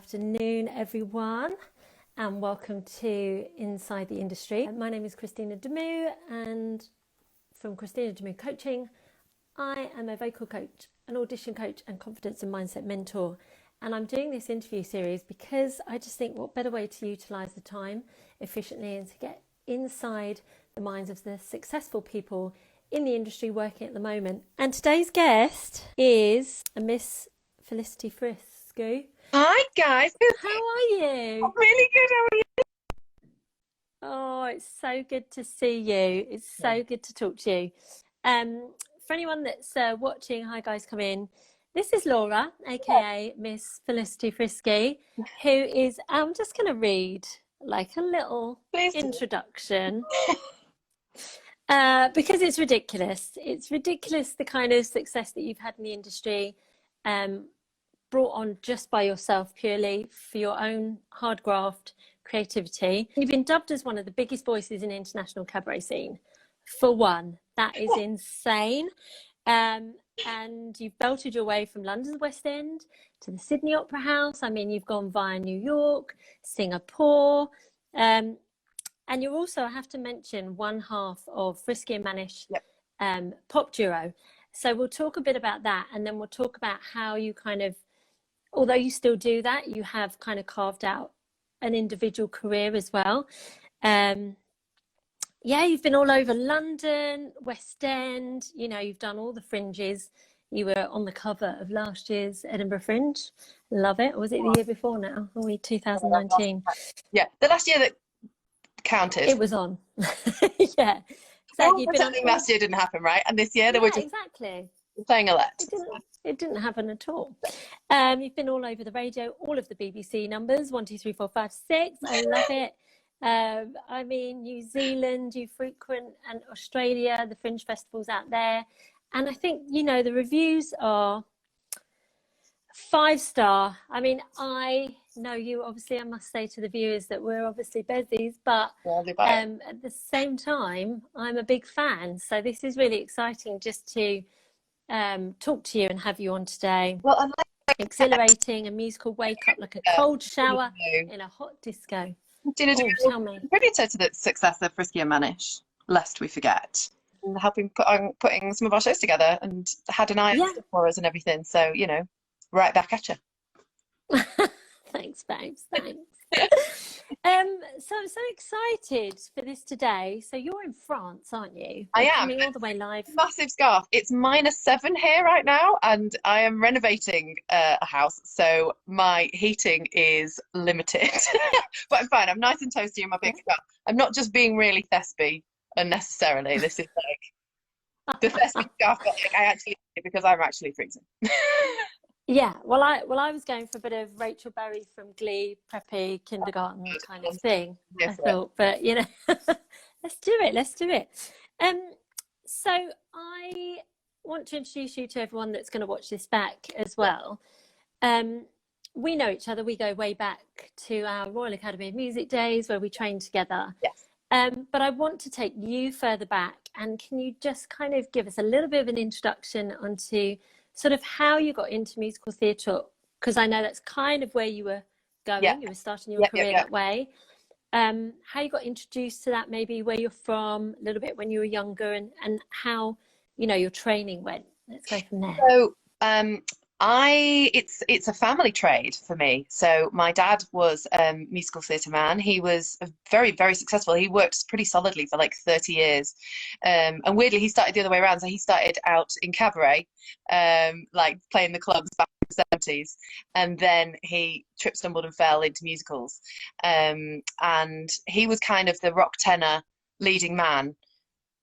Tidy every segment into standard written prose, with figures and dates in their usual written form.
afternoon, everyone, and welcome to Inside the Industry. My name is Kristina Demou, and from Kristina Demou Coaching, I am a vocal coach, an audition coach, and confidence and mindset mentor. And I'm doing this interview series because I just think what better way to utilise the time efficiently and to get inside the minds of the successful people in the industry working at the moment. And today's guest is a Miss Felicity Frisky. Hi guys. How are you? I'm really good. How are you? Oh, it's so good to see you. It's so good to talk to you. For anyone that's watching, hi guys, come in. This is Laura, aka Miss Felicity Frisky, who is, I'm just going to read like a little introduction because it's ridiculous. It's ridiculous the kind of success that you've had in the industry, brought on just by yourself, purely for your own hard graft, creativity. You've been dubbed as one of the biggest voices in the international cabaret scene. For one, that is insane. And you've belted your way from London's West End to the Sydney Opera House. I mean, you've gone via New York, Singapore, and you're also, I have to mention, one half of Frisky and Mannish pop duo. So we'll talk a bit about that, and then we'll talk about how you kind of, although you still do that, you have kind of carved out an individual career as well. Yeah, you've been all over London, West End, you know, you've done all the fringes. You were on the cover of last year's Edinburgh Fringe. Love it. Or was it the year before now? Or 2019? Yeah, the last year that counted. It was on. Yeah. Exactly. Pretending last year didn't happen, right? And this year they were just playing a let. It didn't happen at all. You've been all over the radio, all of the BBC numbers, 1, 2, 3, 4, 5, 6. I love it. I mean, New Zealand, you frequent, and Australia, the fringe festivals out there. And I think, you know, the reviews are 5-star. I mean, I know you, obviously, I must say to the viewers that we're obviously bezies, but at the same time, I'm a big fan. So this is really exciting just to talk to you and have you on today. Well, exhilarating, a musical wake up like a cold shower in a hot disco. Tell me. Contributor to the success of Frisky and Mannish, lest we forget, and helping putting some of our shows together, and had an eye for us and everything. So, you know, right back at you. Thanks, babes. Thanks. So I'm so excited for this today. So you're in France, aren't you? I am. Coming all the way live. Massive scarf. It's -7 here right now, and I am renovating a house, so my heating is limited. But I'm fine. I'm nice and toasty in my big scarf. I'm not just being really thespy unnecessarily. This is like the thespy scarf, but like, I actually, because I'm actually freezing. Yeah, well, I was going for a bit of Rachel Berry from Glee, preppy kindergarten kind of thing. I thought, but you know, let's do it. So I want to introduce you to everyone that's going to watch this back as well. We know each other. We go way back to our Royal Academy of Music days where we trained together. Yes. But I want to take you further back, and can you just kind of give us a little bit of an introduction onto sort of how you got into musical theatre, because I know that's kind of where you were going. You were starting your career that way. How you got introduced to that, maybe where you're from, a little bit when you were younger, and how, you know, your training went. Let's go from there. So it's a family trade for me. So my dad was a musical theatre man. He was very, very successful. He worked pretty solidly for like 30 years. And weirdly, he started the other way around. So he started out in cabaret, like playing the clubs back in the 70s. And then he tripped, stumbled and fell into musicals. And he was kind of the rock tenor leading man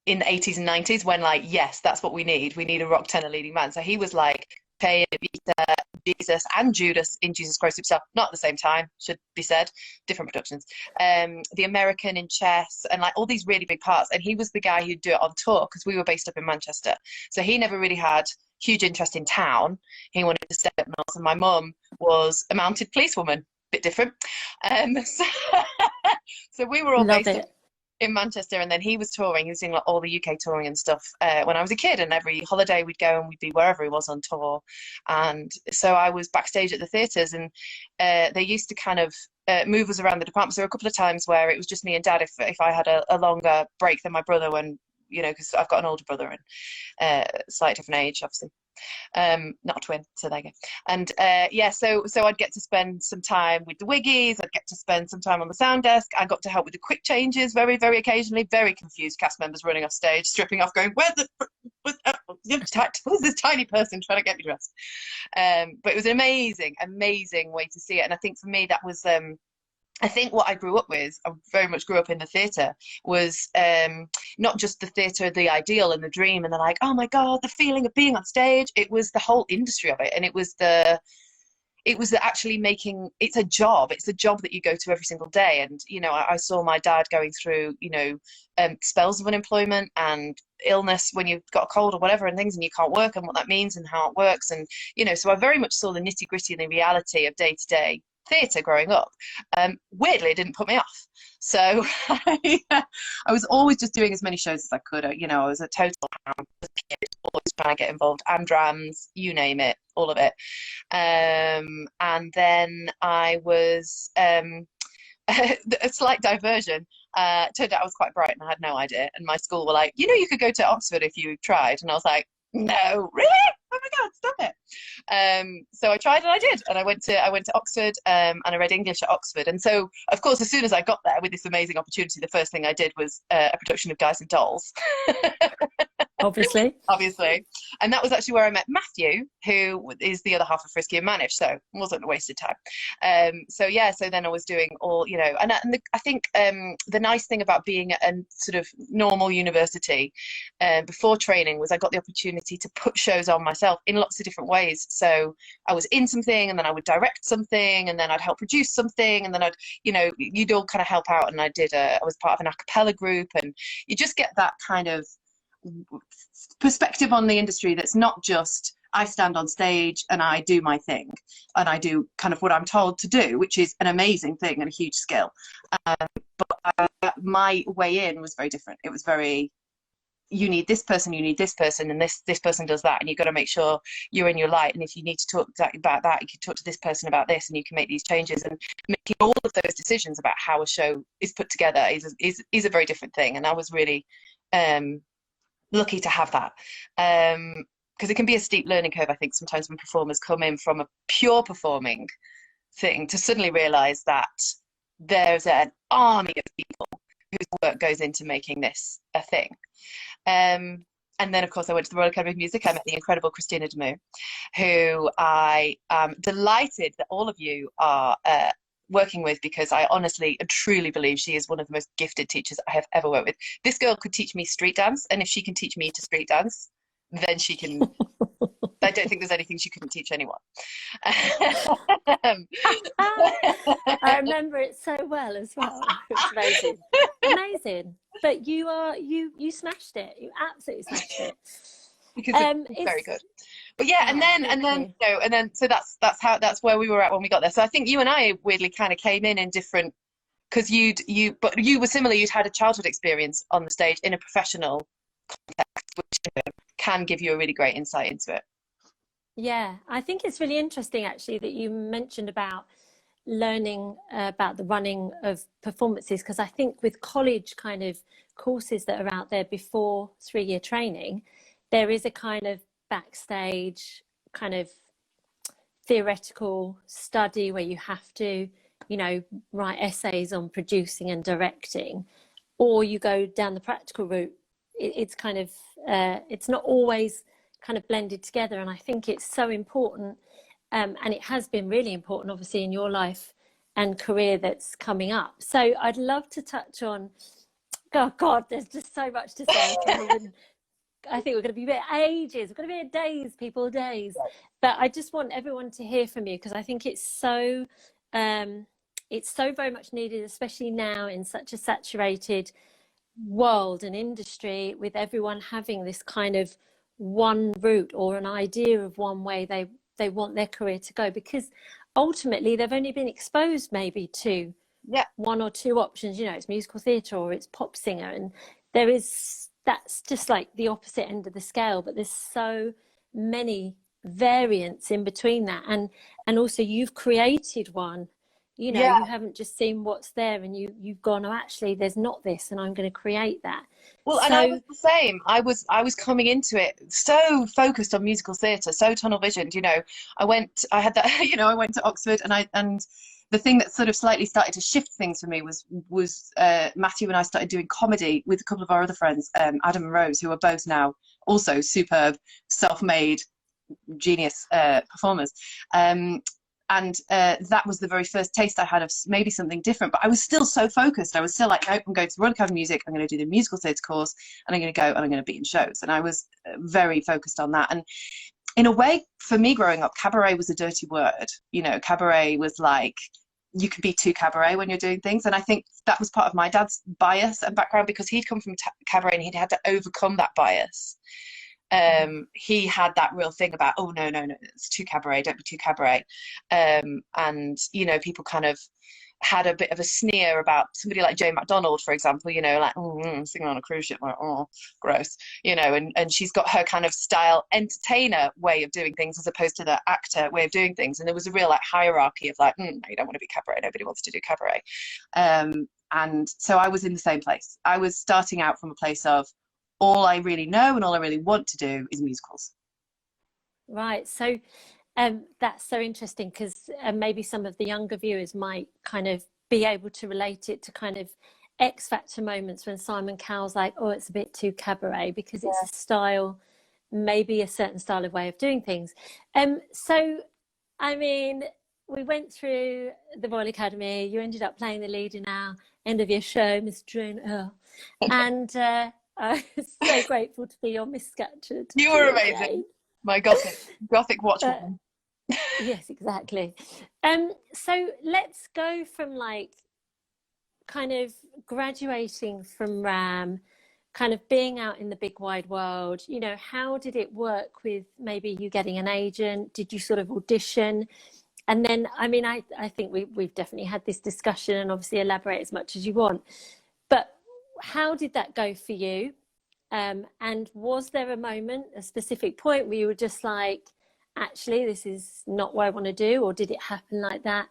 in the 80s and 90s when, like, yes, that's what we need. We need a rock tenor leading man. So he was like Jesus and Judas in Jesus Christ Superstar, not at the same time, should be said, different productions. The American in Chess, and like all these really big parts. And he was the guy who'd do it on tour because we were based up in Manchester. So he never really had huge interest in town. He wanted to stay up north, and my mum was a mounted policewoman, bit different. So we were all based in Manchester, and then he was touring. He was doing like all the UK touring and stuff when I was a kid, and every holiday we'd go and we'd be wherever he was on tour. And so I was backstage at the theatres, and they used to kind of move us around the departments. There were a couple of times where it was just me and Dad if I had a longer break than my brother, when, you know, because I've got an older brother and slightly different age, obviously. Not a twin, so there you go. And yeah, so I'd get to spend some time with the Wiggies. I'd get to spend some time on the sound desk. I got to help with the quick changes very, very occasionally. Very confused cast members running off stage, stripping off, going, who's this tiny person trying to get me dressed? But it was an amazing, amazing way to see it. And I think for me that was I think what I grew up with, I very much grew up in the theatre, was not just the theatre, the ideal and the dream, and the like, oh my God, the feeling of being on stage. It was the whole industry of it, and it was the actually making it's a job. It's a job that you go to every single day. And you know, I saw my dad going through, you know, spells of unemployment and illness when you've got a cold or whatever and things, and you can't work, and what that means and how it works. And you know, so I very much saw the nitty gritty and the reality of day to day theatre growing up. Weirdly, it didn't put me off. So I was always just doing as many shows as I could. You know, I was a total hound as a kid, always trying to get involved. Amdrams, you name it, all of it. And then I was a slight diversion. Turned out I was quite bright and I had no idea. And my school were like, you know, you could go to Oxford if you tried. And I was like, no, really? Oh my God, stop it. So I tried and I did. And I went to Oxford, and I read English at Oxford. And so, of course, as soon as I got there with this amazing opportunity, the first thing I did was a production of Guys and Dolls. Obviously. And that was actually where I met Matthew, who is the other half of Frisky and Mannish, so it wasn't a wasted time. So yeah, so then I was doing all, you know, I think the nice thing about being at a sort of normal university before training was I got the opportunity to put shows on myself in lots of different ways. So I was in something, and then I would direct something, and then I'd help produce something, and then I'd, you know, you'd all kind of help out. And I was part of an a cappella group, and you just get that kind of perspective on the industry that's not just I stand on stage and I do my thing and I do kind of what I'm told to do, which is an amazing thing and a huge skill. But my way in was very different. It was very, you need this person, and this person does that, and you've got to make sure you're in your light. And if you need to talk about that, you can talk to this person about this, and you can make these changes. And making all of those decisions about how a show is put together is a very different thing. And I was really lucky to have that, because it can be a steep learning curve, I think, sometimes when performers come in from a pure performing thing to suddenly realise that there's an army of people whose work goes into making this a thing. And then, of course, I went to the Royal Academy of Music. I met the incredible Kristina Demou, who I am delighted that all of you are working with, because I honestly and truly believe she is one of the most gifted teachers I have ever worked with. This girl could teach me street dance, and if she can teach me to street dance, then she can. I don't think there's anything she couldn't teach anyone. I remember it so well as well. It's amazing. But you smashed it. You absolutely smashed it. Because it's very good. But yeah, and then so that's where we were at when we got there. So I think you and I weirdly kind of came in different, because you were similar. You'd had a childhood experience on the stage in a professional context, which can give you a really great insight into it. Yeah, I think it's really interesting actually that you mentioned about learning about the running of performances, because I think with college kind of courses that are out there before 3-year training, there is a kind of backstage kind of theoretical study where you have to, you know, write essays on producing and directing, or you go down the practical route. It's kind of it's not always kind of blended together, and I think it's so important, and it has been really important obviously in your life and career that's coming up. So I'd love to touch on, oh God, there's just so much to say. I think we're going to be here ages. We're going to be here days, people, days. But I just want everyone to hear from you, because I think it's so very much needed, especially now in such a saturated world and industry, with everyone having this kind of one route or an idea of one way they want their career to go, because ultimately they've only been exposed maybe to Yeah. one or two options, you know, it's musical theatre or it's pop singer, and that's just like the opposite end of the scale, but there's so many variants in between that, and also you've created one, you know, Yeah. you haven't just seen what's there and you've gone, oh, actually there's not this, and I'm going to create that. Well, and I was So the same. I was coming into it so focused on musical theatre, so tunnel visioned. You know, I had that. You know, I went to Oxford, and the thing that sort of slightly started to shift things for me was Matthew and I started doing comedy with a couple of our other friends, Adam and Rose, who are both now also superb, self-made genius performers. And that was the very first taste I had of maybe something different. But I was still so focused. I was still like, nope, I'm going to the Royal Academy of Music. I'm going to do the musical theatre course, and I'm going to go and I'm going to be in shows. And I was very focused on that. And in a way, for me growing up, cabaret was a dirty word. You know, cabaret was like, you can be too cabaret when you're doing things. And I think that was part of my dad's bias and background, because he'd come from cabaret and he'd had to overcome that bias. He had that real thing about, oh, no, it's too cabaret, don't be too cabaret. And, you know, people kind of had a bit of a sneer about somebody like Jane McDonald, for example, you know, like, singing on a cruise ship, like, oh, gross, you know, and she's got her kind of style entertainer way of doing things as opposed to the actor way of doing things. And there was a real like hierarchy of like, no, you don't want to be cabaret, nobody wants to do cabaret. And so I was in the same place. I was starting out from a place of, all I really know and all I really want to do is musicals. right, so that's so interesting, because maybe some of the younger viewers might kind of be able to relate it to kind of X Factor moments when Simon Cowell's like, oh, it's a bit too cabaret, because it's a style, maybe a certain style of way of doing things. So, I mean, we went through the Royal Academy, you ended up playing the lead in our end of your show, Miss Jane Earl, and I was so grateful to be your Miss Scatcherd. You were amazing. My gothic watchwoman. Yes, exactly. So let's go from like kind of graduating from RAM, kind of being out in the big wide world. You know, how did it work with maybe you getting an agent? Did you sort of audition? And then, I mean, I think we've definitely had this discussion, and obviously elaborate as much as you want. But how did that go for you? And was there a moment, a specific point where you were just like, actually, this is not what I want to do, or did it happen like that?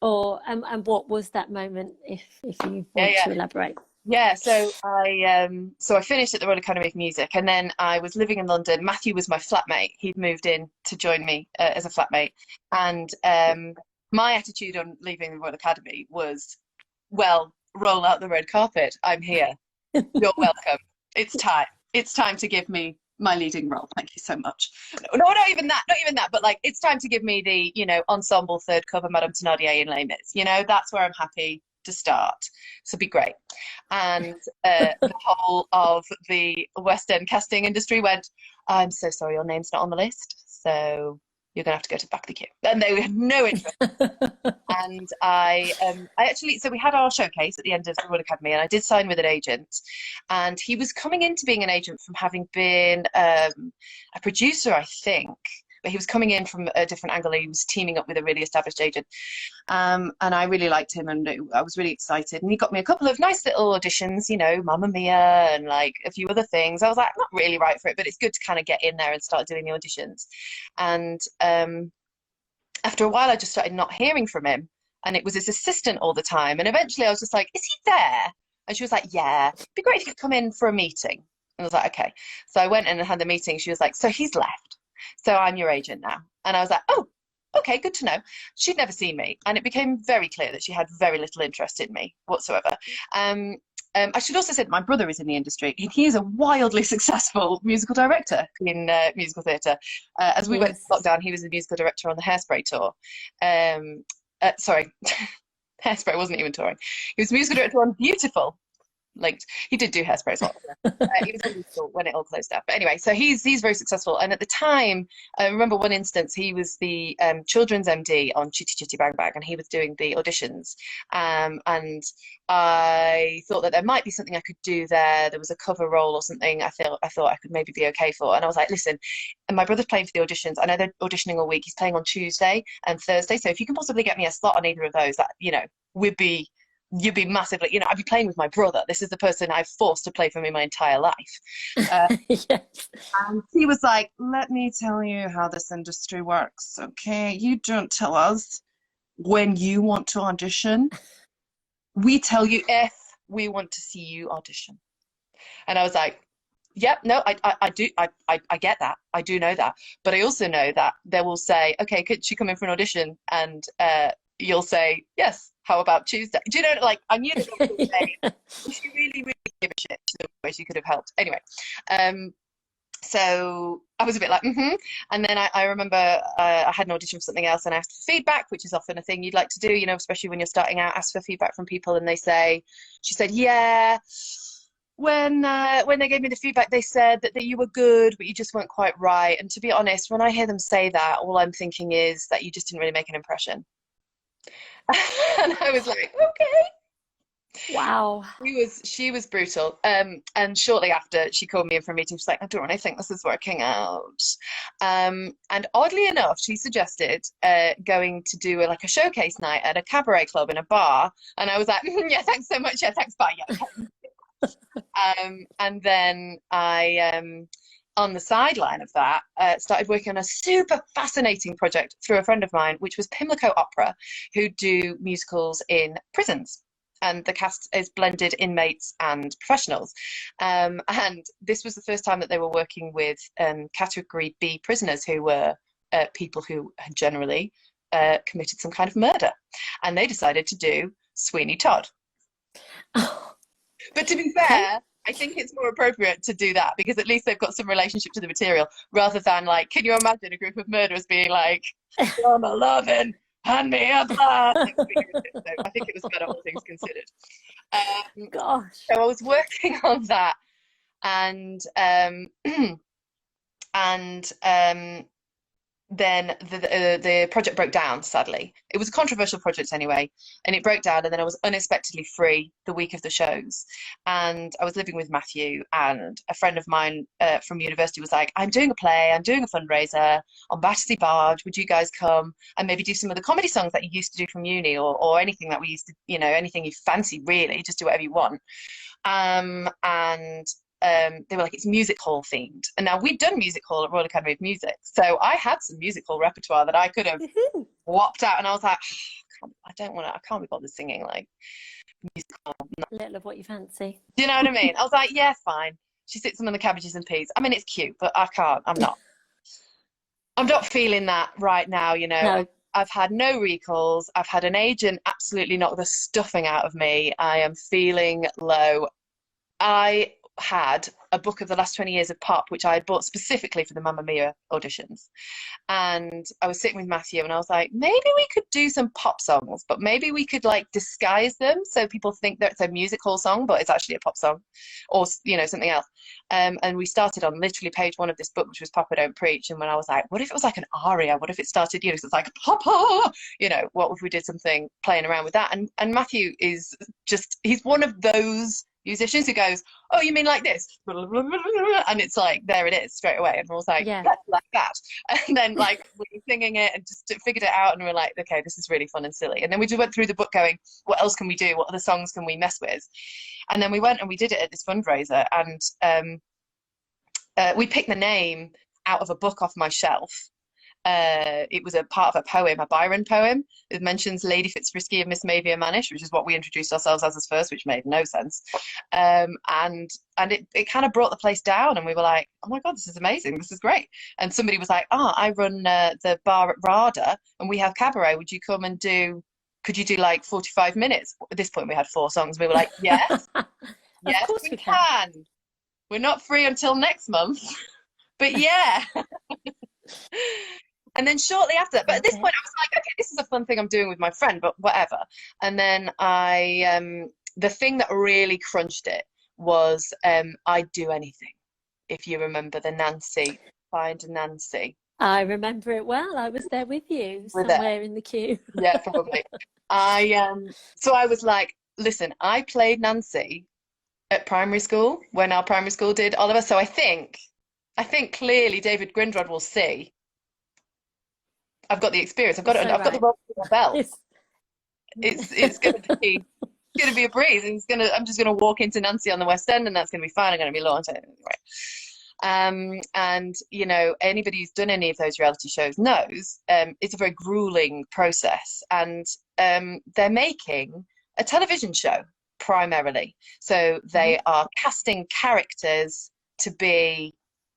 Or and what was that moment, if you want to elaborate? Yeah, so I finished at the Royal Academy of Music, and then I was living in London. Matthew was my flatmate. He'd moved in to join me as a flatmate, and my attitude on leaving the Royal Academy was, well, roll out the red carpet. I'm here. You're welcome. It's time. It's time to give me my leading role. Thank you so much. No, not even that, but like, it's time to give me the, you know, ensemble third cover Madame Thénardier in Les Mis. You know, that's where I'm happy to start. So be great. And the whole of the West End casting industry went, I'm so sorry, your name's not on the list. So you're going to have to go to the back of the queue. And they had no interest. And I actually, so we had our showcase at the end of the Royal Academy, and I did sign with an agent, and he was coming into being an agent from having been a producer, I think, but he was coming in from a different angle. He was teaming up with a really established agent. And I really liked him, and I was really excited. And he got me a couple of nice little auditions, you know, Mamma Mia and like a few other things. I was like, I'm not really right for it, but it's good to kind of get in there and start doing the auditions. And after a while, I just started not hearing from him. And it was his assistant all the time. And eventually I was just like, is he there? And she was like, yeah, it'd be great if you could come in for a meeting. And I was like, okay. So I went in and had the meeting. She was like, so he's left. So I'm your agent now. And I was like, oh, okay, good to know. She'd never seen me. And it became very clear that she had very little interest in me whatsoever. I should also say that my brother is in the industry. He is a wildly successful musical director in musical theatre. As we went to lockdown, he was the musical director on the Hairspray tour. Sorry, Hairspray wasn't even touring. He was musical director on Beautiful. Like, he did do Hairspray as well. He was really cool when it all closed down. But anyway, so he's very successful. And at the time, I remember one instance, he was the children's MD on Chitty Chitty Bang Bang, and he was doing the auditions. And I thought that there might be something I could do there. There was a cover role or something I thought I could maybe be okay for. And I was like, listen, and my brother's playing for the auditions. I know they're auditioning all week. He's playing on Tuesday and Thursday. So if you can possibly get me a slot on either of those, that, you know, we'd be you'd be massively, you know, I'd be playing with my brother. This is the person I've forced to play for me my entire life. Yes. And he was like, let me tell you how this industry works, okay? You don't tell us when you want to audition. We tell you if we want to see you audition. And I was like, yep, no, I do, I get that. I do know that. But I also know that they will say, okay, could she come in for an audition? And you'll say, yes, how about Tuesday? Do you know, like, I knew that they would say, Yeah. if you really, really give a shit, to the way she could have helped. Anyway, so I was a bit like, And then I remember I had an audition for something else and I asked for feedback, which is often a thing you'd like to do, you know, especially when you're starting out, ask for feedback from people. And she said, yeah, when they gave me the feedback, they said that you were good, but you just weren't quite right. And to be honest, when I hear them say that, all I'm thinking is that you just didn't really make an impression. And I was like, okay. Wow. She was brutal. And shortly after she called me in for a meeting, she's like, I don't really think this is working out. And oddly enough, she suggested going to do like a showcase night at a cabaret club in a bar. And I was like, yeah, thanks so much. Yeah, thanks, bye. Yeah. And then I on the sideline of that, started working on a super fascinating project through a friend of mine, which was Pimlico Opera, who do musicals in prisons. And the cast is blended inmates and professionals. And this was the first time that they were working with Category B prisoners who were people who had generally committed some kind of murder. And they decided to do Sweeney Todd. But to be fair, I think it's more appropriate to do that because at least they've got some relationship to the material rather than like, can you imagine a group of murderers being like, I'm a loving, hand me a glass. So I think it was better, all things considered. Gosh. So I was working on that and then the project broke down, sadly. It was a controversial project anyway, and it broke down, and then I was unexpectedly free the week of the shows. And I was living with Matthew, and a friend of mine from university was like, I'm doing a play, I'm doing a fundraiser on Battersea Barge, would you guys come and maybe do some of the comedy songs that you used to do from uni, or anything that we used to, you know, anything you fancy really, just do whatever you want. They were like, it's music hall themed. And now we'd done music hall at Royal Academy of Music. So I had some music hall repertoire that I could have whopped out. And I was like, I can't be bothered singing like music hall. Little of what you fancy. Do you know what I mean? I was like, yeah, fine. She sits them on the cabbages and peas. I mean, it's cute, but I'm not feeling that right now, you know. No. I've had no recalls. I've had an agent absolutely knock the stuffing out of me. I am feeling low. I had a book of the last 20 years of pop, which I had bought specifically for the Mamma Mia auditions. And I was sitting with Matthew and I was like, maybe we could do some pop songs, but maybe we could like disguise them so people think that it's a music hall song, but it's actually a pop song or, you know, something else. And we started on literally page 1 of this book, which was Papa Don't Preach. And when I was like, what if it was like an aria? What if it started, you know, so it's like, Papa, you know, what if we did something playing around with that? And Matthew is just, he's one of those musicians who goes, oh, you mean like this? And it's like, there it is straight away. And I was like, yeah, like that. And then like we were singing it and just figured it out and we were like, okay, this is really fun and silly. And then we just went through the book going, what else can we do? What other songs can we mess with? And then we went and we did it at this fundraiser and we picked the name out of a book off my shelf. It was a part of a poem, a Byron poem. It mentions Lady Frisky and Frisky and Mannish, which is what we introduced ourselves as first, which made no sense. And it kind of brought the place down, and we were like, oh my God, this is amazing. This is great. And somebody was like, I run the bar at RADA, and we have Cabaret. Would you come and could you do like 45 minutes? At this point, we had 4 songs. We were like, yes, yes, of course we can. We're not free until next month, but yeah. And then shortly after that, but at this point I was like, okay, this is a fun thing I'm doing with my friend, but whatever. And then the thing that really crunched it was I'd do anything. If you remember the Nancy, Find Nancy. I remember it well. I was there with you somewhere in the queue. Yeah, probably. So I was like, listen, I played Nancy at primary school when our primary school did Oliver. So I think clearly David Grindrod will see I've got the experience. I've got the role in my belt. It's going to be going to be a breeze. I'm just going to walk into Nancy on the West End, and that's going to be fine. I'm going to be launched. Right. And you know, anybody who's done any of those reality shows knows it's a very grueling process, and they're making a television show primarily. So they are casting characters to be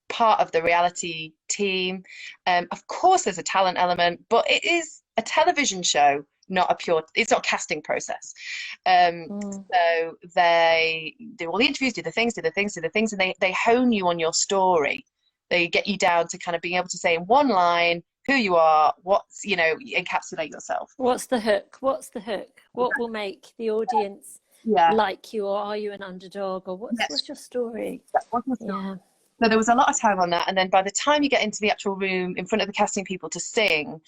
part of the reality team. Of course, there's a talent element, but it is a television show, it's not a casting process. So they do all the interviews, do the things, and they hone you on your story. They get you down to kind of being able to say in one line who you are, what's, you know, encapsulate yourself. What's the hook? What will make the audience like you, or are you an underdog, or what's your story? Yeah. So there was a lot of time on that, and then by the time you get into the actual room in front of the casting people to sing,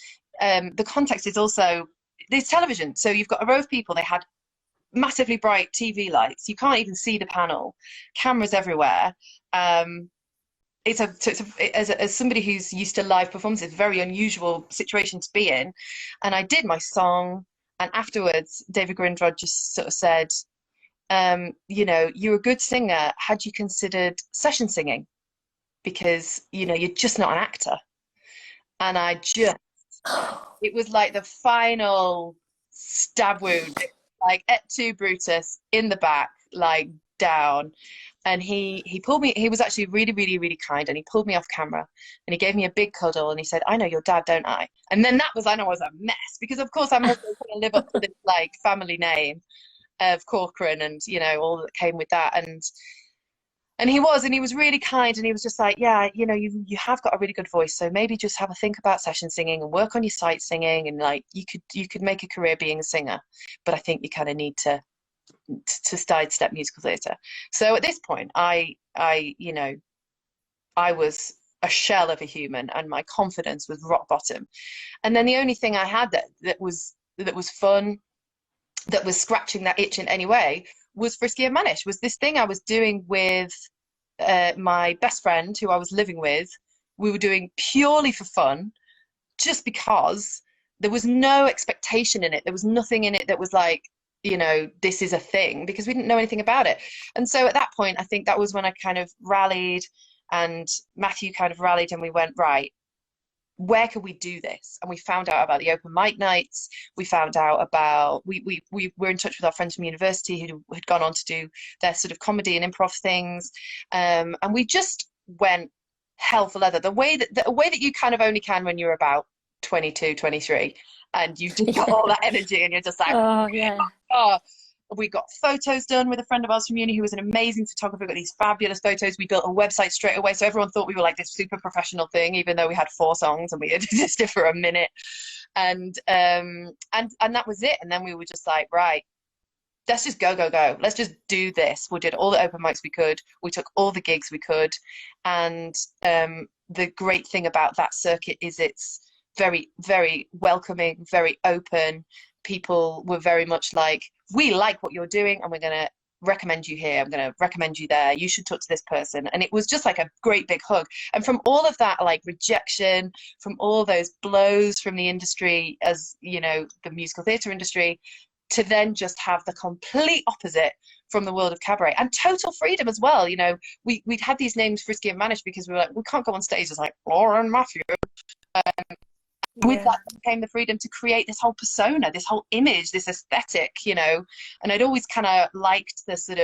the context is also, there's television, so you've got a row of people. They had massively bright TV lights. You can't even see the panel. Cameras everywhere. As somebody who's used to live performances, it's a very unusual situation to be in. And I did my song, and afterwards, David Grindrod just sort of said, you know, you're a good singer. Had you considered session singing? Because, you know, you're just not an actor. And it was like the final stab wound, like et tu Brutus, in the back, like down. And he pulled me, he was actually really, really, really kind, and he pulled me off camera and he gave me a big cuddle and he said, I know your dad, don't I? And then I know I was a mess, because of course I'm also going to live up to this like family name of Corcoran, and you know, all that came with that. And he was really kind, and he was just like, yeah, you know, you have got a really good voice, so maybe just have a think about session singing and work on your sight singing, and like you could make a career being a singer, but I think you kind of need to sidestep musical theatre. So at this point, I you know, I was a shell of a human, and my confidence was rock bottom. And then the only thing I had that was fun, that was scratching that itch in any way, was Frisky and Mannish, was this thing I was doing with my best friend who I was living with. We were doing purely for fun, just because there was no expectation in it. There was nothing in it that was like, you know, this is a thing, because we didn't know anything about it. And so at that point, I think that was when I kind of rallied, and Matthew kind of rallied, and we went, right, where could we do this? And we found out about the open mic nights. We found out about, we were in touch with our friends from university who had gone on to do their sort of comedy and improv things. And we just went hell for leather, the way that you kind of only can when you're about 22, 23, and you've just got all that energy, and you're just like, oh. We got photos done with a friend of ours from uni who was an amazing photographer. We got these fabulous photos. We built a website straight away, so everyone thought we were like this super professional thing, even though we had 4 songs and we had just it for a minute. And that was it. And then we were just like, right, let's just go. Let's just do this. We did all the open mics we could. We took all the gigs we could. And the great thing about that circuit is it's very, very welcoming, very open. People were very much like, we like what you're doing, and we're going to recommend you here. I'm going to recommend you there. You should talk to this person. And it was just like a great big hug. And from all of that, like rejection, from all those blows from the industry, as you know, the musical theatre industry, to then just have the complete opposite from the world of cabaret, and total freedom as well. You know, we'd had these names Frisky and Mannish because we were like, we can't go on stage as like Laura and Matthew. With that came the freedom to create this whole persona, this whole image, this aesthetic, you know. And I'd always kind of liked the sort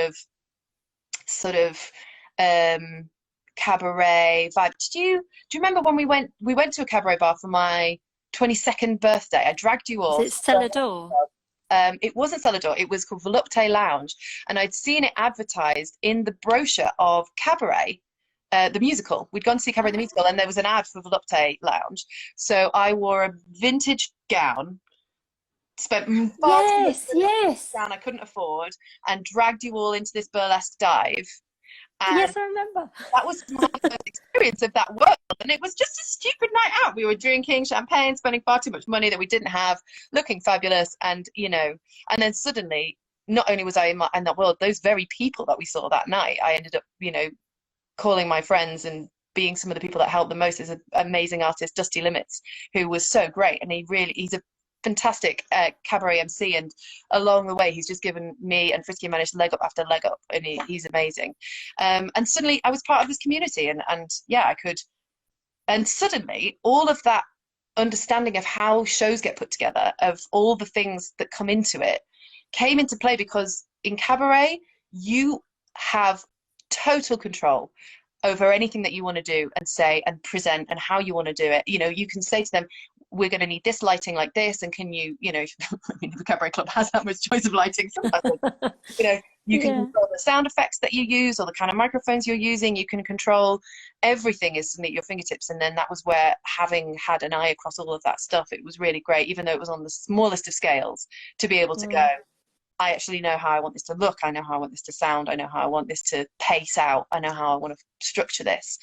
of cabaret vibe. Do you remember when we went to a cabaret bar for my 22nd birthday? I dragged you all. Is it Celador? It wasn't Celador. It was called Volupte Lounge, and I'd seen it advertised in the brochure of Cabaret. The musical. We'd gone to see Cabaret the musical, and there was an ad for Volupte Lounge. So I wore a vintage gown, spent far too much gown I couldn't afford, and dragged you all into this burlesque dive. And yes, I remember. That was my first experience of that world, and it was just a stupid night out. We were drinking champagne, spending far too much money that we didn't have, looking fabulous, and you know, and then suddenly, not only was I in that world, those very people that we saw that night, I ended up, you know, calling my friends and being some of the people that helped the most. Is an amazing artist, Dusty Limits, who was so great, and he's a fantastic cabaret MC, and along the way he's just given me and Frisky and Mannish leg up after leg up, and he's amazing. And suddenly I was part of this community, and yeah, I could, and suddenly all of that understanding of how shows get put together, of all the things that come into it, came into play, because in cabaret you have total control over anything that you want to do and say and present and how you want to do it. You know, you can say to them, we're going to need this lighting like this, and can you, you know, I mean, the cabaret club has that much choice of lighting sometimes. You know, you can control the sound effects that you use, or the kind of microphones you're using. You can control everything is at your fingertips. And then that was where, having had an eye across all of that stuff, it was really great, even though it was on the smallest of scales, to be able to go, I actually know how I want this to look. I know how I want this to sound. I know how I want this to pace out. I know how I want to structure this,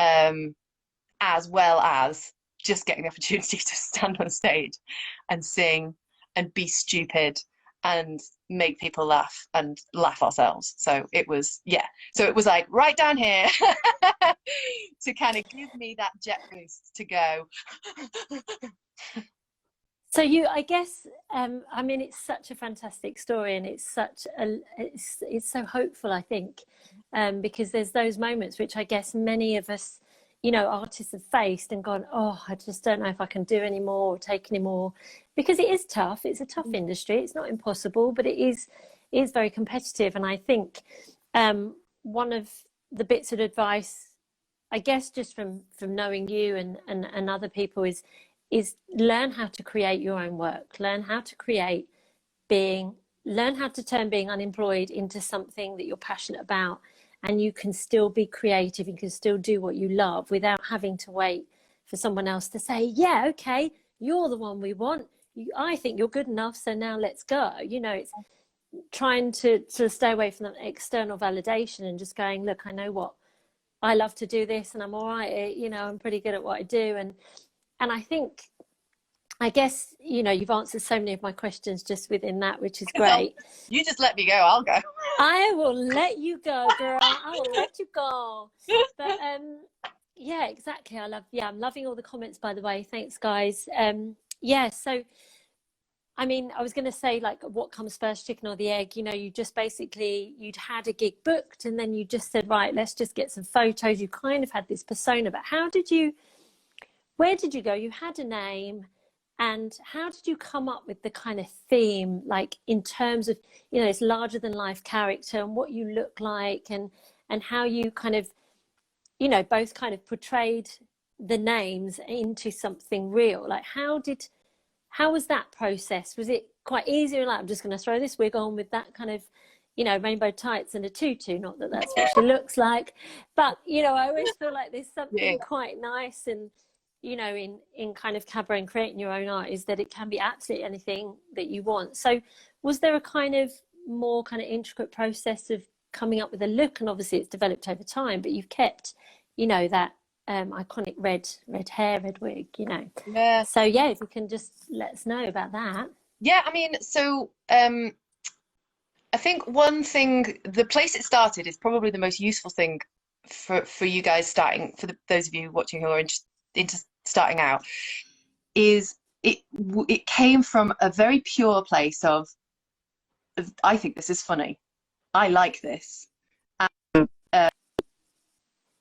as well as just getting the opportunity to stand on stage and sing and be stupid and make people laugh and laugh ourselves. So it was, yeah. So it was like right down here to kind of give me that jet boost to go. So I guess, I mean, it's such a fantastic story, and it's such it's so hopeful, I think, because there's those moments which I guess many of us, you know, artists have faced and gone, oh, I just don't know if I can do any more or take any more, because it is tough. It's a tough industry. It's not impossible, but it is very competitive. And I think one of the bits of advice, I guess, just from knowing you and other people is learn how to create your own work, learn how to learn how to turn being unemployed into something that you're passionate about, and you can still be creative, you can still do what you love without having to wait for someone else to say, yeah, okay, you're the one we want, I think you're good enough, so now let's go. You know, it's trying to stay away from that external validation and just going, look, I know what I love to do this, and I'm all right, you know, I'm pretty good at what I do. And I guess, you know, you've answered so many of my questions just within that, which is great. You just let me go, I'll go. I will let you go, girl. I will let you go. But yeah, exactly. I'm loving all the comments, by the way. Thanks, guys. Yeah, so I mean, I was going to say, like, what comes first, chicken or the egg? You know, you just basically, you'd had a gig booked, and then you just said, right, let's just get some photos. You kind of had this persona, but where did you go? You had a name, and how did you come up with the kind of theme, like in terms of, you know, this larger than life character and what you look like, and how you kind of, you know, both kind of portrayed the names into something real? Like, how was that process? Was it quite easy? Like, I'm just going to throw this wig on with that kind of, you know, rainbow tights and a tutu, not that that's what she looks like, but, you know, I always feel like there's something quite nice, and, you know, in kind of cabaret and creating your own art, is that it can be absolutely anything that you want. So was there a kind of more kind of intricate process of coming up with a look? And obviously it's developed over time, but you've kept, you know, that iconic red hair, red wig, you know. Yeah. So yeah, if you can just let us know about that. Yeah, I mean, so I think one thing, the place it started is probably the most useful thing for you guys starting, for those of you watching who are into starting out, is it came from a very pure place of I think this is funny, I like this,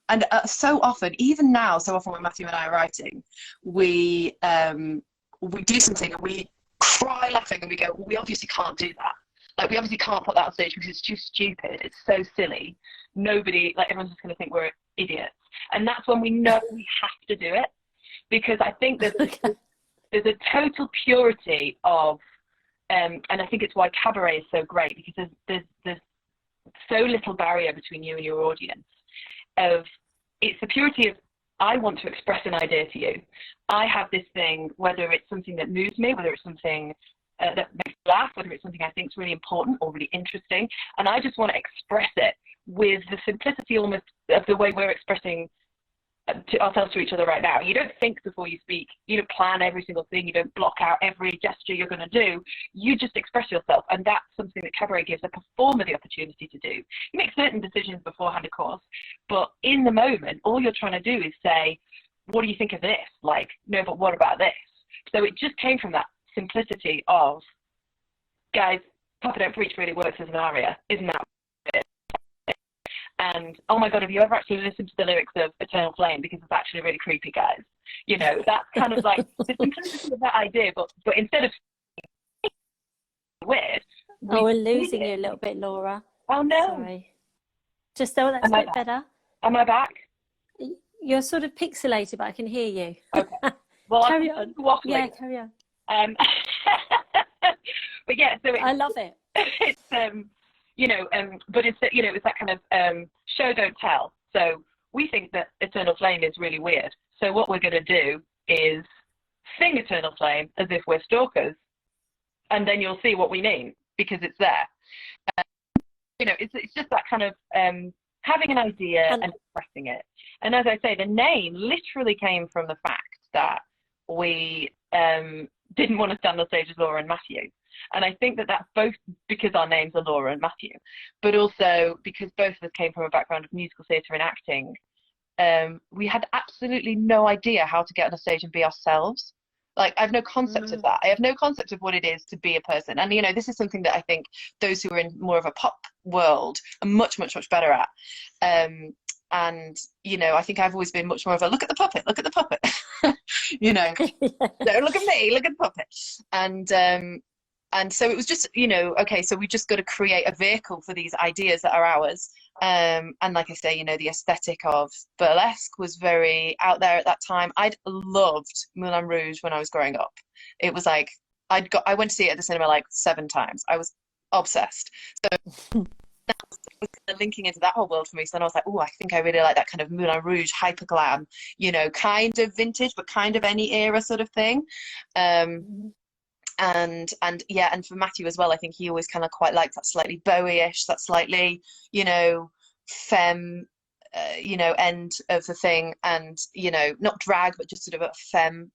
and so often, even now, so often when Matthew and I are writing, we do something and we cry laughing and we go, well, we obviously can't do that. Like, we obviously can't put that on stage because it's too stupid. It's so silly. Nobody, like, everyone's just going to think we're idiots. And that's when we know we have to do it, because I think there's a total purity of, and I think it's why cabaret is so great, because there's so little barrier between you and your audience. It's the purity of, I want to express an idea to you. I have this thing, whether it's something that moves me, whether it's something that makes me laugh, whether it's something I think is really important or really interesting, and I just want to express it with the simplicity almost of the way we're expressing to ourselves to each other right now. You don't think before you speak. You don't plan every single thing. You don't block out every gesture you're going to do. You just express yourself, and that's something that cabaret gives a performer the opportunity to do. You make certain decisions beforehand, of course, but in the moment, all you're trying to do is say, what do you think of this? Like, no, but what about this? So it just came from that simplicity of, guys, Papa Don't Preach really works as an aria, isn't that it? And oh my God, have you ever actually listened to the lyrics of Eternal Flame? Because it's actually really creepy, guys. You know, that's kind of like the simplicity of that idea, but instead of weird. Oh, we're losing you a little bit, Laura. Oh no. Sorry. Just so that's a bit better. Am I back? You're sort of pixelated, but I can hear you. Okay. Well, carry on. Waffling. Yeah, carry on. But yeah, so I love it. It's you know, but it's, you know, it's that kind of show don't tell. So we think that Eternal Flame is really weird. So what we're going to do is sing Eternal Flame as if we're stalkers, and then you'll see what we mean, because it's there. You know, it's just that kind of having an idea and expressing it. And as I say, the name literally came from the fact that we didn't want to stand on stage as Laura and Matthew. And I think that that's both because our names are Laura and Matthew, but also because both of us came from a background of musical theatre and acting. We had absolutely no idea how to get on a stage and be ourselves. Like, I have no concept of that. I have no concept of what it is to be a person. And, you know, this is something that I think those who are in more of a pop world are much, much, much better at. And, you know, I think I've always been much more of a look at the puppet, you know, don't look at me, look at the puppet. And so it was just, you know, okay, so we just got to create a vehicle for these ideas that are ours. And like I say, you know, the aesthetic of burlesque was very out there at that time. I'd loved Moulin Rouge when I was growing up. It was like, I went to see it at the cinema like 7 times. I was obsessed. So that was linking into that whole world for me. So then I was like, oh, I think I really like that kind of Moulin Rouge hyper glam, you know, kind of vintage, but kind of any era sort of thing. And yeah, and for Matthew as well, I think he always kind of quite liked that slightly Bowie-ish, that slightly, you know, femme, you know, end of the thing, and, you know, not drag, but just sort of a femme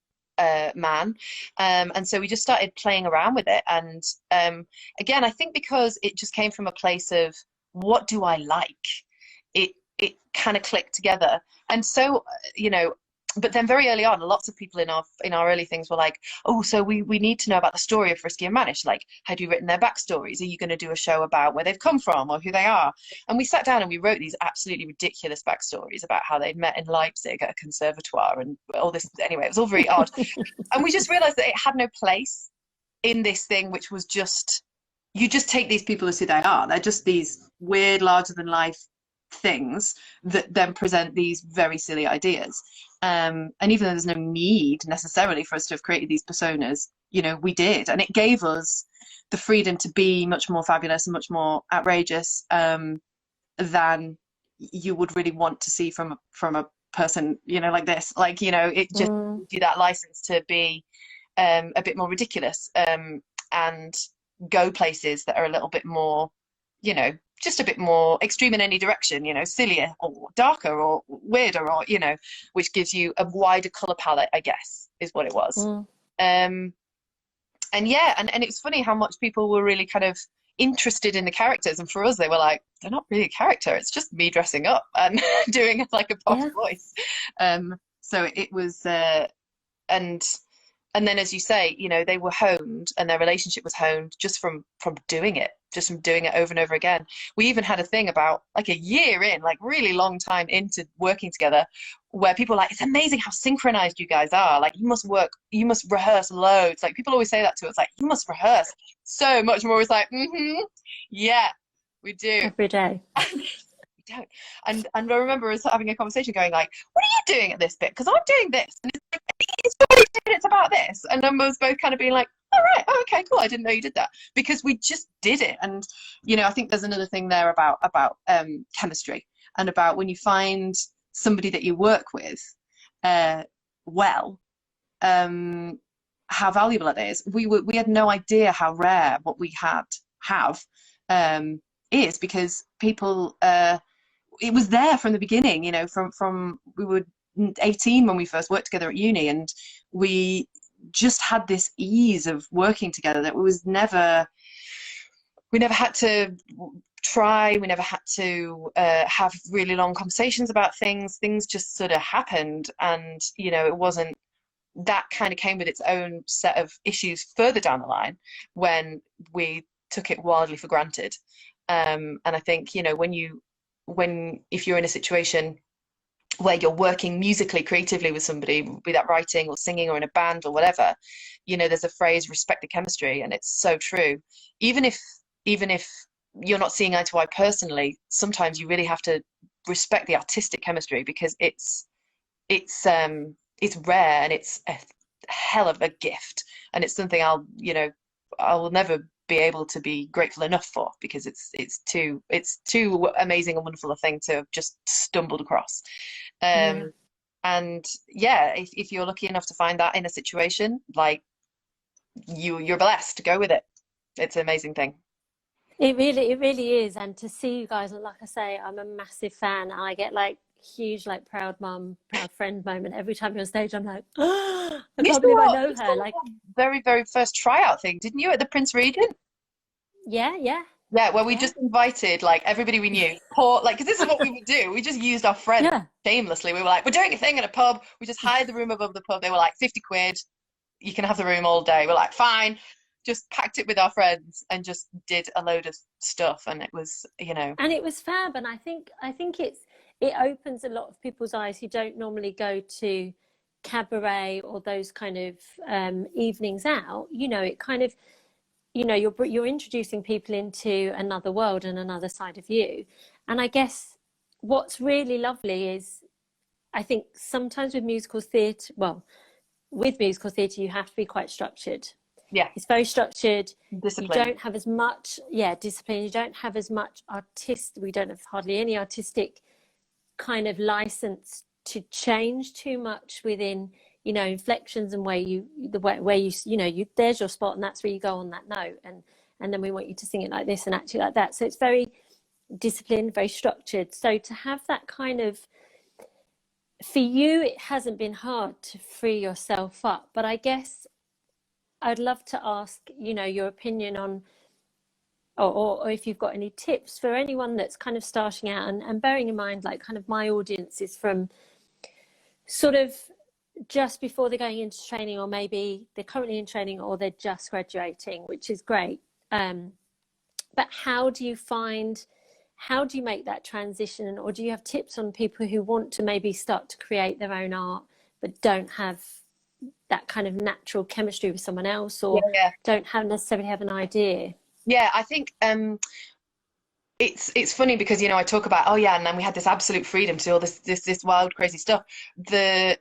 man. And so we just started playing around with it. And again, I think because it just came from a place of, what do I like? It kind of clicked together. And so, you know, but then very early on, lots of people in our early things were like, oh, so we need to know about the story of Frisky and Mannish. Like, had you written their backstories? Are you going to do a show about where they've come from or who they are? And we sat down and we wrote these absolutely ridiculous backstories about how they'd met in Leipzig at a conservatoire and all this. Anyway, it was all very odd. And we just realized that it had no place in this thing, which was just, you just take these people as who they are. They're just these weird, larger than life things that then present these very silly ideas. And even though there's no need necessarily for us to have created these personas, you know, we did. And it gave us the freedom to be much more fabulous and much more outrageous than you would really want to see from a person, you know, like this. Like, you know, it just gives you that license to be a bit more ridiculous and go places that are a little bit more, you know, just a bit more extreme in any direction, you know, sillier or darker or weirder, or, you know, which gives you a wider color palette, I guess, is what it was. And yeah, and it was funny how much people were really kind of interested in the characters, and for us they were like, they're not really a character, it's just me dressing up and doing like a pop voice. So it was and then, as you say, you know, they were honed, and their relationship was honed just from doing it over and over again. We even had a thing about like a year in, like really long time into working together, where people were like, it's amazing how synchronized you guys are. Like, you must rehearse loads. Like, people always say that to us, like, you must rehearse so much more. It's like, yeah, we do. Every day. We don't. And I remember us having a conversation going like, what are you doing at this bit? Because I'm doing this. And it's like, it's about this. And then we was both kind of being like, all right, oh, okay, cool. I didn't know you did that, because we just did it. And, you know, I think there's another thing there about chemistry, and about when you find somebody that you work with how valuable it is. We had no idea how rare what we have is, because people it was there from the beginning, you know, from we were 18 when we first worked together at uni, and we just had this ease of working together that we never had to try, we never had to have really long conversations about things just sort of happened. And, you know, it wasn't that kind of came with its own set of issues further down the line when we took it wildly for granted. And I think, you know, if you're in a situation where you're working musically, creatively with somebody, be that writing or singing or in a band or whatever, you know, there's a phrase, respect the chemistry, and it's so true. Even if you're not seeing eye to eye personally, sometimes you really have to respect the artistic chemistry, because it's rare, and it's a hell of a gift, and it's something I'll never be able to be grateful enough for, because it's too amazing and wonderful a thing to have just stumbled across. And yeah, if you're lucky enough to find that in a situation, like you're blessed. Go with it. It's an amazing thing. It really is. And to see you guys, like I say, I'm a massive fan. I get like huge, like proud mum, proud friend moment every time you're on stage. I'm like, oh, I can't believe I know her. Like very, very first tryout thing, didn't you, at the Prince Regent? Yeah, where we just invited like everybody we knew, because this is what we would do. We just used our friends shamelessly. We were like, we're doing a thing in a pub. We just hired the room above the pub. They were like, 50 quid, you can have the room all day. We're like, fine. Just packed it with our friends and just did a load of stuff, and it was, you know, and it was fab. And I think it opens a lot of people's eyes who don't normally go to cabaret or those kind of evenings out. You know, it kind of, you know, you're introducing people into another world and another side of you. And I guess what's really lovely is, I think sometimes with musical theatre, you have to be quite structured. Yeah, it's very structured. Discipline. You don't have as much discipline. You don't have as much we don't have hardly any artistic kind of license to change too much within, you know, inflections and where you there's your spot, and that's where you go on that note, and then we want you to sing it like this and actually like that. So it's very disciplined, very structured. So to have that kind of, for you, it hasn't been hard to free yourself up. But I guess I'd love to ask, you know, your opinion on, or if you've got any tips for anyone that's kind of starting out, and bearing in mind, like, kind of my audience is from sort of just before they're going into training, or maybe they're currently in training, or they're just graduating, which is great. But how do you make that transition? Or do you have tips on people who want to maybe start to create their own art, but don't have that kind of natural chemistry with someone else, or don't necessarily have an idea? Yeah, I think it's funny because, you know, I talk about, and then we had this absolute freedom to do all this wild, crazy stuff. The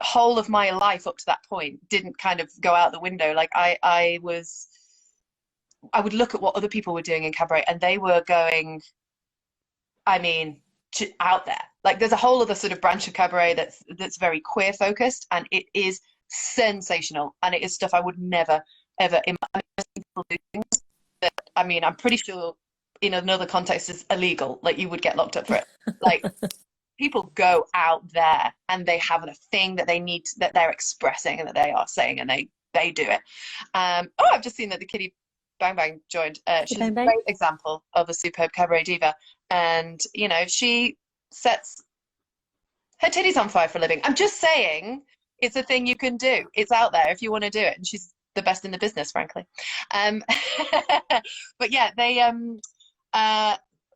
whole of my life up to that point didn't kind of go out the window. Like I would look at what other people were doing in cabaret, and they were going, I mean, out there. Like, there's a whole other sort of branch of cabaret that's very queer focused, and it is sensational, and it is stuff I would never ever imagine people do things that, I mean, I'm pretty sure in another context is illegal. Like, you would get locked up for it. Like, people go out there and they have a thing that they need, that they're expressing and that they are saying, and they do it. I've just seen that the Kitty Bang Bang joined. She's a great example of a superb cabaret diva, and, you know, she sets her titties on fire for a living. I'm just saying, it's a thing you can do. It's out there if you want to do it, and she's the best in the business, frankly. But yeah,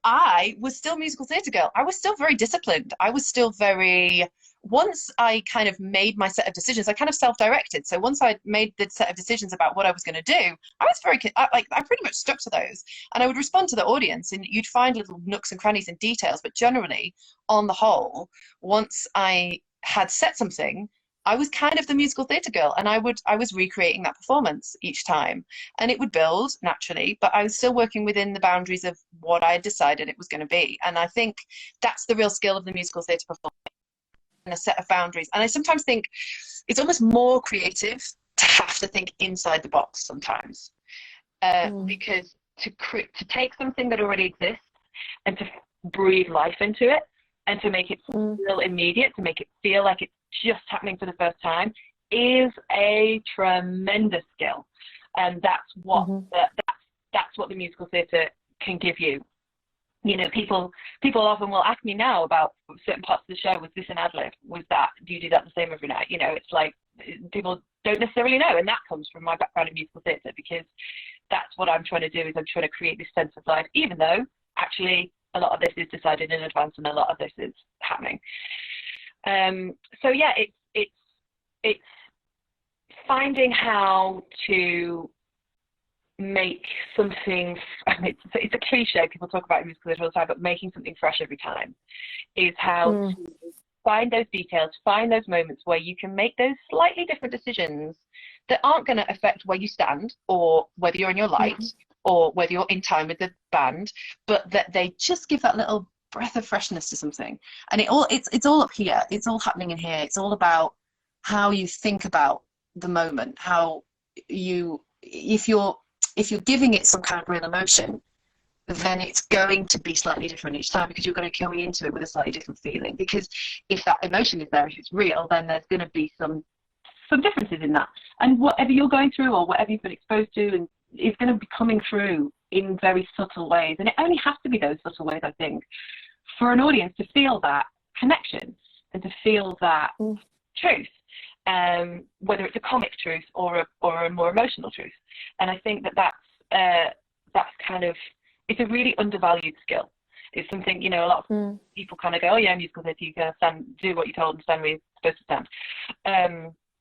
I was still musical theatre girl. I was still very disciplined. I was still very, once I kind of made my set of decisions, I kind of self-directed. So once I made the set of decisions about what I was going to do, I was I pretty much stuck to those. And I would respond to the audience, and you'd find little nooks and crannies and details. But generally, on the whole, once I had set something, I was kind of the musical theatre girl, and I was recreating that performance each time, and it would build naturally, but I was still working within the boundaries of what I had decided it was going to be. And I think that's the real skill of the musical theatre performance, and a set of boundaries. And I sometimes think it's almost more creative to have to think inside the box sometimes, because to take something that already exists and to breathe life into it, and to make it feel immediate, to make it feel like it's just happening for the first time, is a tremendous skill. And that's what that's what the musical theatre can give you. people often will ask me now about certain parts of the show. Was this an ad lib? Was that, do you do that the same every night? It's like people don't necessarily know, and that comes from my background in musical theatre, because that's what I'm trying to do, is I'm trying to create this sense of life, even though actually a lot of this is decided in advance and a lot of this is happening. So yeah, it's finding how to make something, it's a cliche, people talk about it in musical theatre all the time, but making something fresh every time is how to find those details, find those moments where you can make those slightly different decisions that aren't going to affect where you stand or whether you're in your light or whether you're in time with the band, but that they just give that little breath of freshness to something. And it's all up here, it's all happening in here. It's all about how you think about the moment, how you, if you're giving it some kind of real emotion, then it's going to be slightly different each time, because you're going to go into it with a slightly different feeling. Because if that emotion is there, if it's real, then there's going to be some differences in that. And whatever you're going through or whatever you've been exposed to, and is going to be coming through in very subtle ways. And it only has to be those subtle ways, I think, for an audience to feel that connection and to feel that truth. Whether it's a comic truth or a more emotional truth. And I think that's kind of, it's a really undervalued skill. It's something, a lot of people kind of go, oh yeah, musical theatre, you can do what you're told and stand where you're supposed to stand.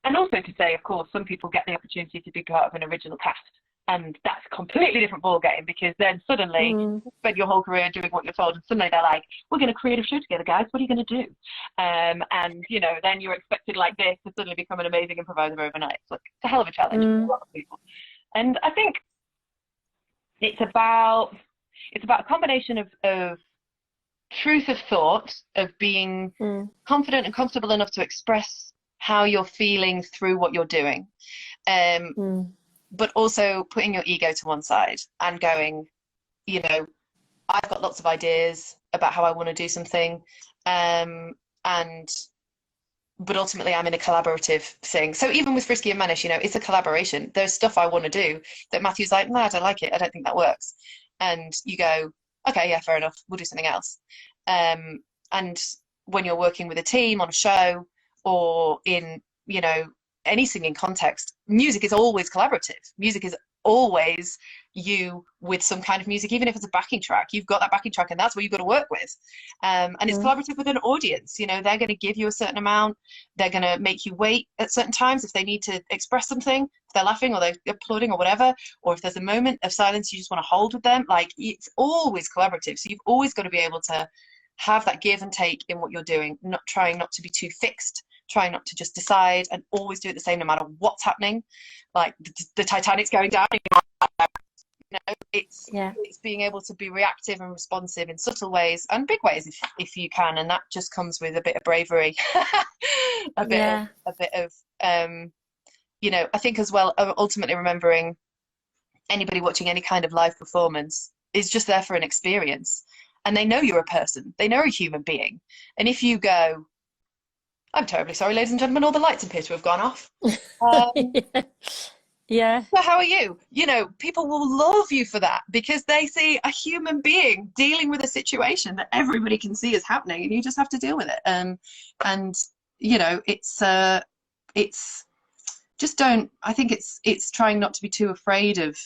And also to say, of course, some people get the opportunity to be part of an original cast, and that's a completely different ball game, because then suddenly you spend your whole career doing what you're told, and suddenly they're like, we're going to create a show together, guys, what are you going to do? And then you're expected like this to suddenly become an amazing improviser overnight. It's a hell of a challenge for a lot of people. And I think it's about a combination of truth of thought, of being confident and comfortable enough to express how you're feeling through what you're doing, but also putting your ego to one side and going, I've got lots of ideas about how I want to do something, but ultimately I'm in a collaborative thing. So even with Frisky and Mannish, it's a collaboration. There's stuff I want to do that Matthew's like, no, I don't like it, I don't think that works. And you go, okay, yeah, fair enough, we'll do something else. And when you're working with a team on a show, or in, any singing context, music is always collaborative. Music is always you with some kind of music, even if it's a backing track, you've got that backing track and that's what you've got to work with. And it's collaborative with an audience. They're going to give you a certain amount. They're going to make you wait at certain times if they need to express something, if they're laughing or they're applauding or whatever, or if there's a moment of silence you just want to hold with them. Like, it's always collaborative. So you've always got to be able to have that give and take in what you're doing, trying not to be too fixed, trying not to just decide and always do it the same no matter what's happening. Like the Titanic's going down, it's being able to be reactive and responsive in subtle ways and big ways if you can, and that just comes with a bit of bravery. a bit of I think as well, ultimately remembering anybody watching any kind of live performance is just there for an experience, and they know you're a person, they know you're a human being. And if you go, I'm terribly sorry, ladies and gentlemen, all the lights appear to have gone off. Yeah. So how are you? People will love you for that, because they see a human being dealing with a situation that everybody can see is happening, and you just have to deal with it. It's just don't. I think it's trying not to be too afraid of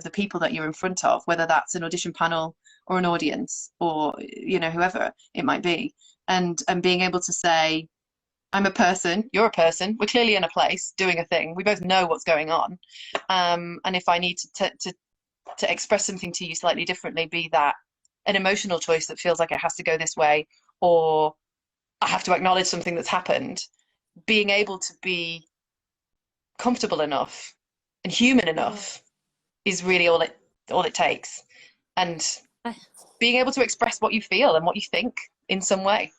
the people that you're in front of, whether that's an audition panel or an audience or whoever it might be, and being able to say, I'm a person, you're a person, we're clearly in a place doing a thing, we both know what's going on, and if I need to express something to you slightly differently, be that an emotional choice that feels like it has to go this way, or I have to acknowledge something that's happened, being able to be comfortable enough and human enough is really all it takes, and being able to express what you feel and what you think in some way.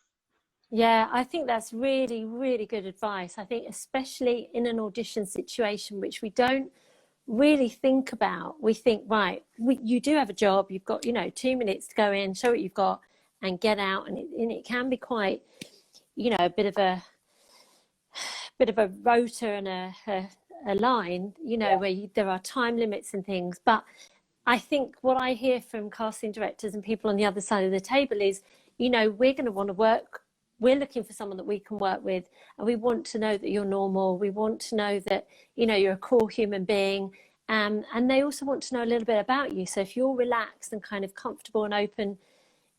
Yeah, I think that's really, really good advice. I think especially in an audition situation, which we don't really think about. We think, right, you do have a job, you've got 2 minutes to go in, show what you've got and get out, and it can be quite a bit of a rotor and a line, where there are time limits and things. But I think what I hear from casting directors and people on the other side of the table is, you know, we're going to want to work. We're looking for someone that we can work with, and we want to know that you're normal. We want to know that, you know, you're a core human being. And they also want to know a little bit about you. So if you're relaxed and kind of comfortable and open,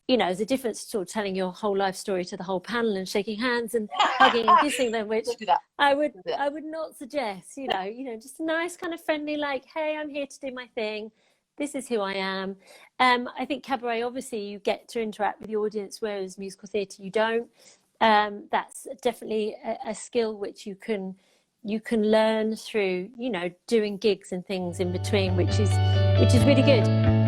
you know, there's a difference to sort of telling your whole life story to the whole panel and shaking hands and hugging and kissing them, which I would not suggest. You know, just a nice kind of friendly, like, hey, I'm here to do my thing. This is who I am. I think Cabaret, obviously, you get to interact with the audience, whereas musical theatre you don't. That's definitely a skill which you can learn through, you know, doing gigs and things in between, which is really good.